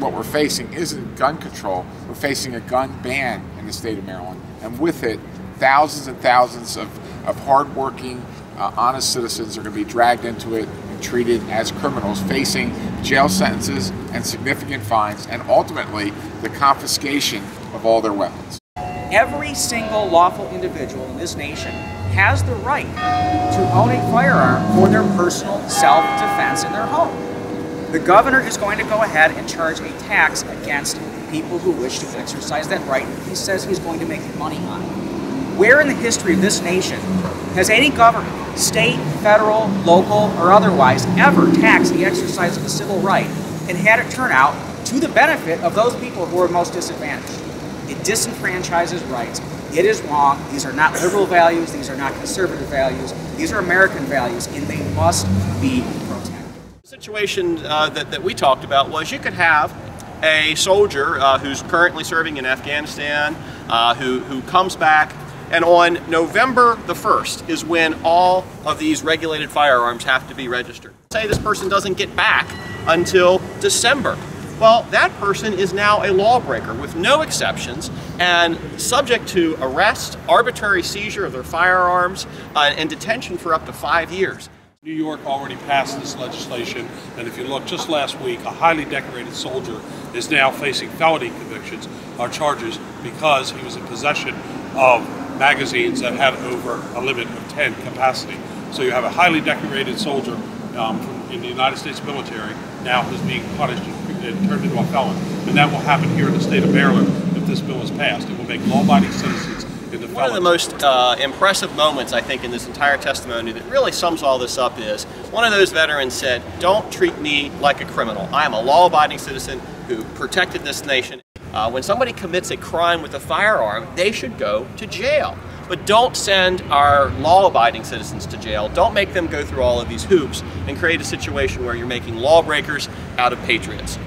what we're facing isn't gun control. We're facing a gun ban in the state of Maryland, and with it, thousands and thousands of hardworking, honest citizens are going to be dragged into it and treated as criminals, facing jail sentences and significant fines, and ultimately the confiscation of all their weapons. Every single lawful individual in this nation has the right to own a firearm for their personal self-defense in their home. The governor is going to go ahead and charge a tax against people who wish to exercise that right. He says he's going to make money on it. Where in the history of this nation has any government, state, federal, local, or otherwise, ever taxed the exercise of a civil right and had it turn out to the benefit of those people who are most disadvantaged? It disenfranchises rights. It is wrong. These are not liberal values. These are not conservative values. These are American values, and they must be protected. The situation that we talked about was you could have a soldier who's currently serving in Afghanistan, who comes back, and on November the 1st is when all of these regulated firearms have to be registered. Say this person doesn't get back until December. Well, that person is now a lawbreaker with no exceptions and subject to arrest, arbitrary seizure of their firearms, and detention for up to 5 years. New York already passed this legislation, and if you look, just last week, a highly decorated soldier is now facing felony convictions or charges because he was in possession of magazines that had over a limit of 10 capacity. So you have a highly decorated soldier in the United States military now who's being punished and turned into a felon. And that will happen here in the state of Maryland if this bill is passed. It will make law-abiding citizens into felons. One of the most impressive moments, I think, in this entire testimony that really sums all this up is one of those veterans said, "Don't treat me like a criminal. I am a law-abiding citizen who protected this nation." When somebody commits a crime with a firearm, they should go to jail. But don't send our law-abiding citizens to jail. Don't make them go through all of these hoops and create a situation where you're making lawbreakers out of patriots.